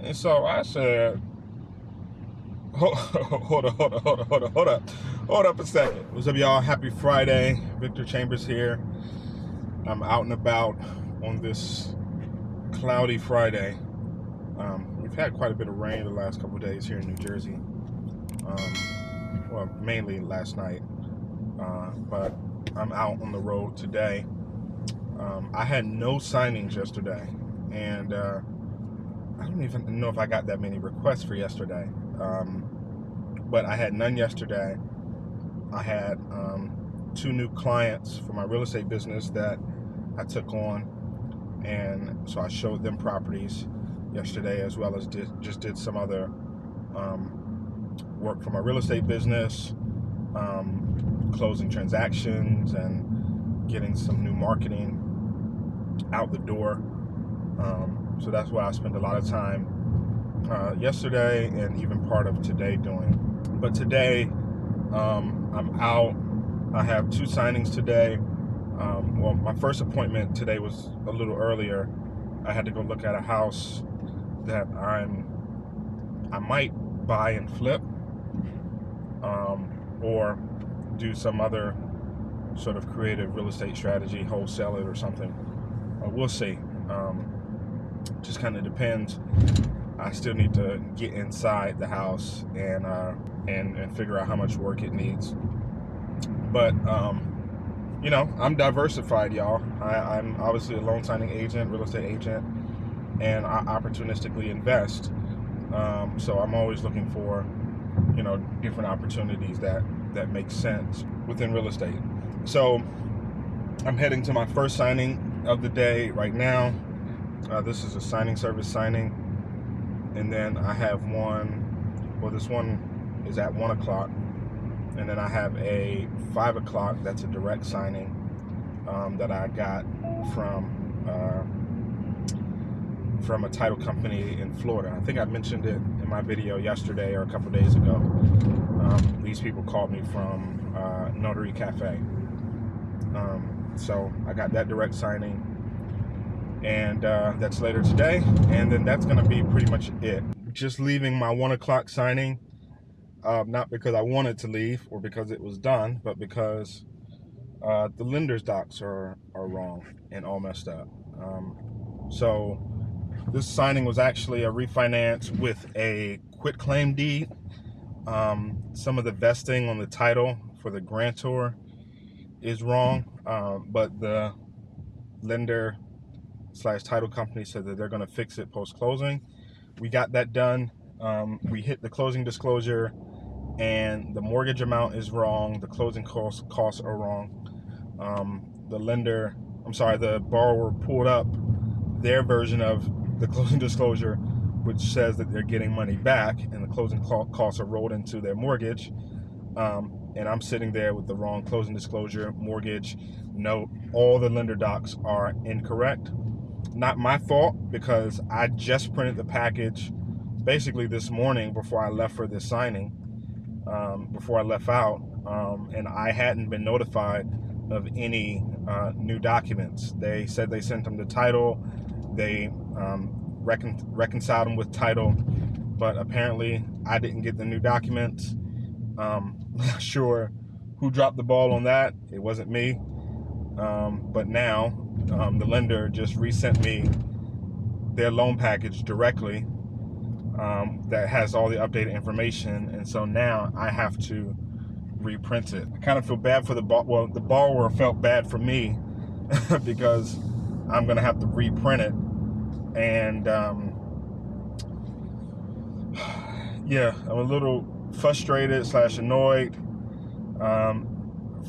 And so I said, hold up a second. What's up, y'all? Happy Friday. Victor Chambers here. I'm out and about on this cloudy Friday. We've had quite a bit of rain the last couple of days here in New Jersey. Well, mainly last night. But I'm out on the road today. I had no signings yesterday, and I don't even know if I got that many requests for yesterday. But I had none yesterday. I had 2 new clients for my real estate business that I took on, and so I showed them properties yesterday, as well as did some other work for my real estate business, closing transactions and getting some new marketing out the door. So that's what I spent a lot of time yesterday and even part of today doing. But today, I'm out. I have 2 signings today. Well, my first appointment today was a little earlier. I had to go look at a house that I might buy and flip, or do some other sort of creative real estate strategy, wholesale it or something. We'll see. Just kind of depends. I still need to get inside the house and figure out how much work it needs. But you know, I'm diversified, y'all. I'm obviously a loan signing agent, real estate agent, and I opportunistically invest. So I'm always looking for, you know, different opportunities that make sense within real estate. So I'm heading to my first signing of the day right now. This is a signing service signing. And then I have one, well, this one is at 1 o'clock. And then I have a 5 o'clock, that's a direct signing that I got from a title company in Florida. I think I mentioned it in my video yesterday or a couple days ago. These people called me from Notary Cafe. So I got that direct signing, and that's later today, and then that's gonna be pretty much it. Just leaving my 1 o'clock signing, not because I wanted to leave or because it was done, but because the lender's docs are wrong and all messed up. So this signing was actually a refinance with a quitclaim deed. Some of the vesting on the title for the grantor is wrong, but the lender / title company said that they're going to fix it post-closing. We got that done. We hit the closing disclosure, and the mortgage amount is wrong. The closing costs are wrong. The borrower pulled up their version of the closing disclosure, which says that they're getting money back, and the closing costs are rolled into their mortgage. And I'm sitting there with the wrong closing disclosure, mortgage, note. All the lender docs are incorrect. Not my fault, because I just printed the package basically this morning before I left for this signing, before I left out, and I hadn't been notified of any new documents. They said they sent them the title. They reconciled them with title, but apparently I didn't get the new documents. Not sure who dropped the ball on that. It wasn't me. But now the lender just resent me their loan package directly, that has all the updated information, and so now I have to reprint it. I kind of feel bad for the borrower felt bad for me because I'm gonna have to reprint it, and yeah, I'm a little frustrated / annoyed.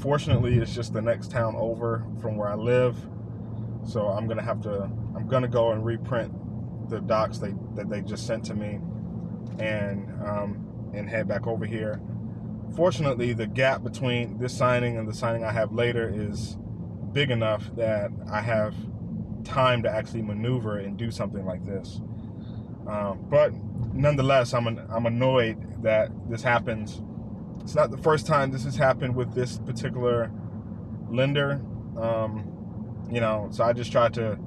Fortunately, it's just the next town over from where I live, so I'm gonna go and reprint the docs that they just sent to me, and head back over here. Fortunately, the gap between this signing and the signing I have later is big enough that I have time to actually maneuver and do something like this. But nonetheless, I'm annoyed that this happens. It's not the first time this has happened with this particular lender. So I just try to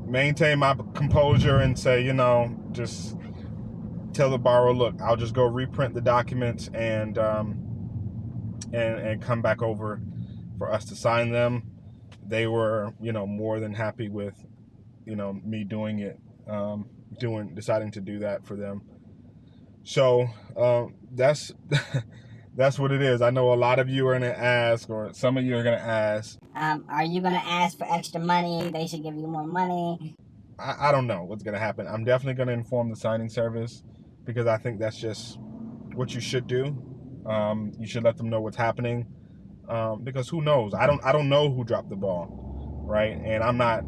maintain my composure and say, just tell the borrower, look, I'll just go reprint the documents and come back over for us to sign them. They were, more than happy with, me doing it, deciding to do that for them. So that's that's what it is. I know a lot of you are gonna ask, or some of you are gonna ask, are you gonna ask for extra money? They should give you more money. I don't know what's gonna happen. I'm definitely gonna inform the signing service, because I think that's just what you should do. You should let them know what's happening, because who knows? I don't know who dropped the ball, right? And I'm not,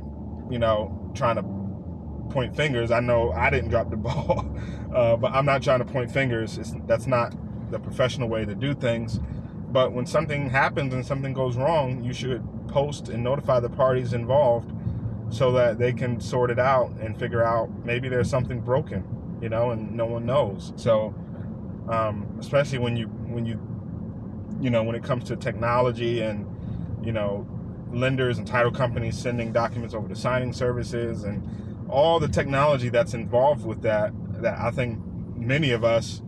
trying to point fingers. I know I didn't drop the ball, but I'm not trying to point fingers. That's not the professional way to do things. But when something happens and something goes wrong, you should post and notify the parties involved so that they can sort it out and figure out maybe there's something broken, and no one knows. So especially when it comes to technology and lenders and title companies sending documents over to signing services and all the technology that's involved with that I think many of us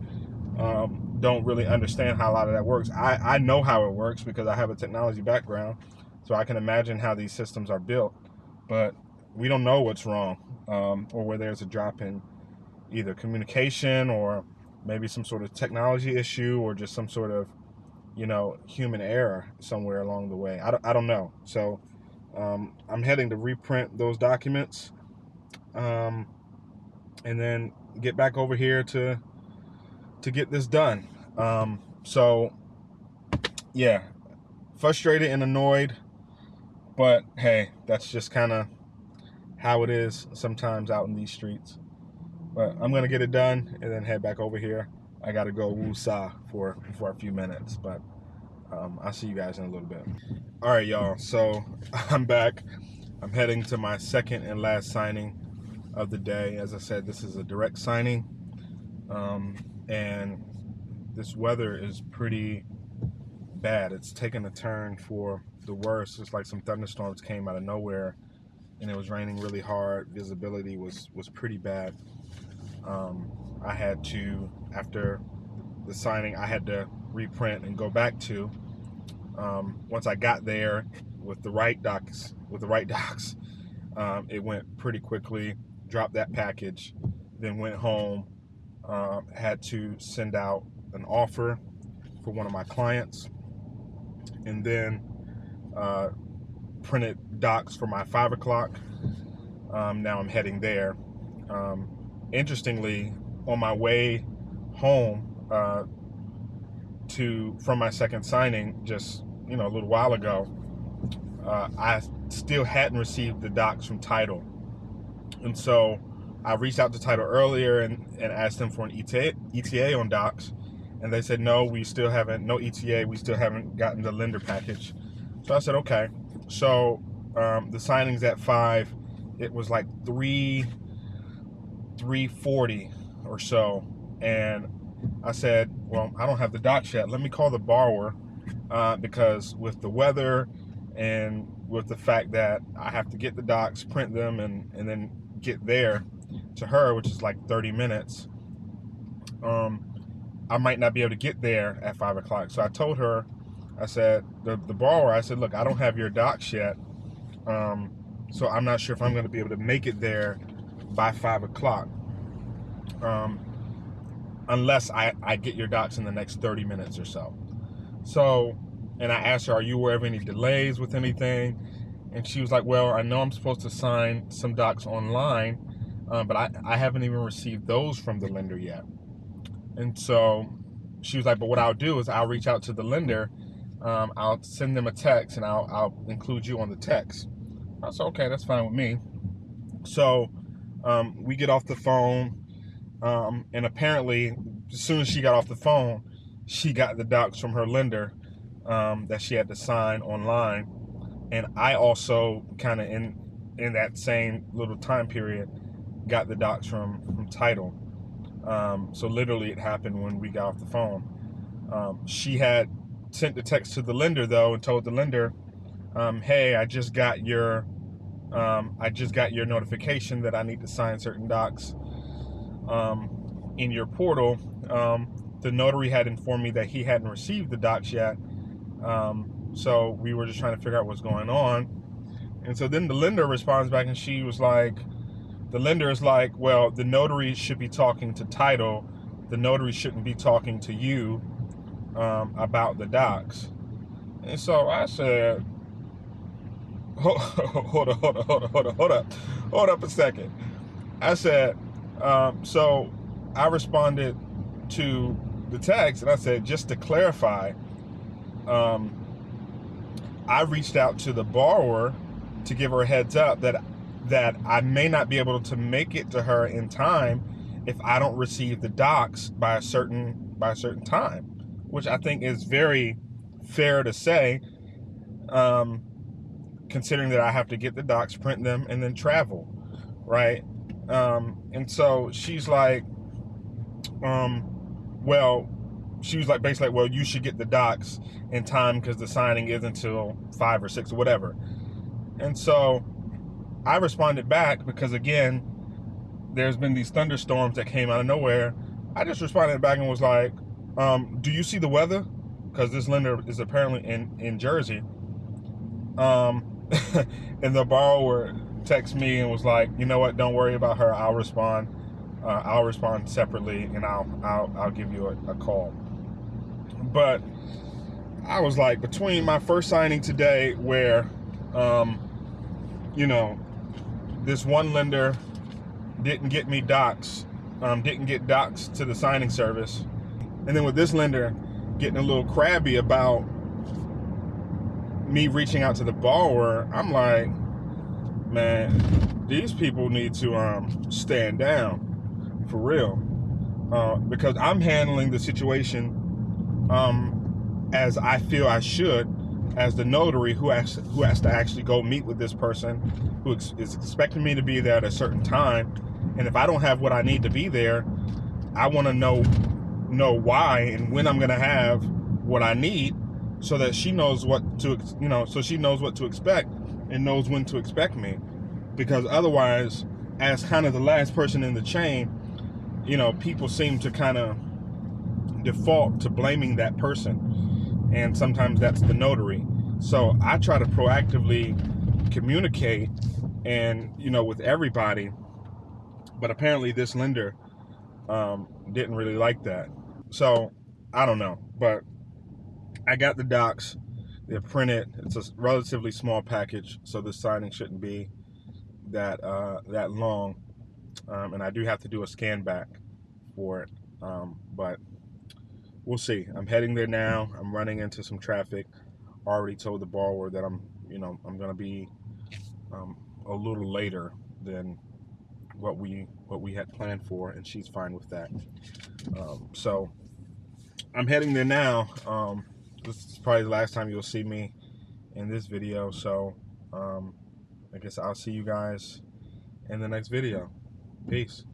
don't really understand how a lot of that works. I know how it works because I have a technology background, so I can imagine how these systems are built, but we don't know what's wrong, or where there's a drop in either communication or maybe some sort of technology issue or just some sort of human error somewhere along the way. I don't know. So I'm heading to reprint those documents, and then get back over here to get this done. So yeah, frustrated and annoyed, but hey, that's just kind of how it is sometimes out in these streets. But I'm gonna get it done and then head back over here. I gotta go woosah for a few minutes, but I'll see you guys in a little bit. All right, y'all. So I'm back. I'm heading to my second and last signing of the day. As I said, this is a direct signing, and this weather is pretty bad. It's taken a turn for the worse. It's like some thunderstorms came out of nowhere, and it was raining really hard. Visibility was pretty bad. I had to, after the signing, I had to reprint and go back to. Once I got there with the right docs, it went pretty quickly. Dropped that package, then went home. Had to send out an offer for one of my clients, and then printed docs for my 5 o'clock. Now I'm heading there. Interestingly, on my way home from my second signing, just a little while ago, I still hadn't received the docs from title, and so I reached out to title earlier and asked them for an ETA on docs, and they said no, we still haven't, no ETA, we still haven't gotten the lender package. So I said okay. So the signing's at 5. It was like 3:40 or so, and I said, well, I don't have the docs yet. Let me call the borrower, because with the weather and with the fact that I have to get the docs, print them, and then get there to her, which is like 30 minutes, I might not be able to get there at 5 o'clock. So I told her, I said, the borrower, I said, look, I don't have your docs yet, so I'm not sure if I'm going to be able to make it there by 5 o'clock, unless I get your docs in the next 30 minutes or so. So, and I asked her, are you aware of any delays with anything? And she was like, well, I know I'm supposed to sign some docs online, but I haven't even received those from the lender yet. And so she was like, but what I'll do is I'll reach out to the lender, I'll send them a text, and I'll include you on the text. I said, okay, that's fine with me. So we get off the phone, and apparently as soon as she got off the phone, she got the docs from her lender that she had to sign online. And I also kind of in that same little time period got the docs from title. So literally it happened when we got off the phone. She had sent the text to the lender though and told the lender, hey, I just got your notification that I need to sign certain docs. in your portal. The notary had informed me that he hadn't received the docs yet. So we were just trying to figure out what's going on. And so then the lender responds back, and she was like, the lender is like, well, the notary should be talking to title. The notary shouldn't be talking to you about the docs. And so I said, hold up a second. I said, so I responded to the text and I said, just to clarify, I reached out to the borrower to give her a heads up that I may not be able to make it to her in time if I don't receive the docs by a certain time, which I think is very fair to say, considering that I have to get the docs, print them, and then travel, right? And so she's like, well, she was like, basically like, well, you should get the docs in time because the signing is until 5 or 6 or whatever. And so I responded back because, again, there's been these thunderstorms that came out of nowhere. I just responded back and was like, do you see the weather? Because this lender is apparently in Jersey. And the borrower texted me and was like, you know what, don't worry about her. I'll respond separately, and I'll give you a call. But I was like, between my first signing today where, this one lender didn't get me docs, didn't get docs to the signing service, and then with this lender getting a little crabby about me reaching out to the borrower, I'm like, man, these people need to stand down for real, because I'm handling the situation as I feel I should, as the notary who has to actually go meet with this person who is expecting me to be there at a certain time. And if I don't have what I need to be there, I want to know why and when I'm going to have what I need, so that she knows what to, so she knows what to expect and knows when to expect me. Because otherwise, as kind of the last person in the chain, people seem to kind of default to blaming that person. And sometimes that's the notary. So I try to proactively communicate and, with everybody. But apparently this lender didn't really like that. So I don't know. But I got the docs. They're printed. It's a relatively small package, so the signing shouldn't be that long. And I do have to do a scan back for it. But we'll see. I'm heading there now. I'm running into some traffic. Already told the borrower that I'm going to be a little later than what we had planned for, and she's fine with that. So I'm heading there now. This is probably the last time you'll see me in this video. So I guess I'll see you guys in the next video. Peace.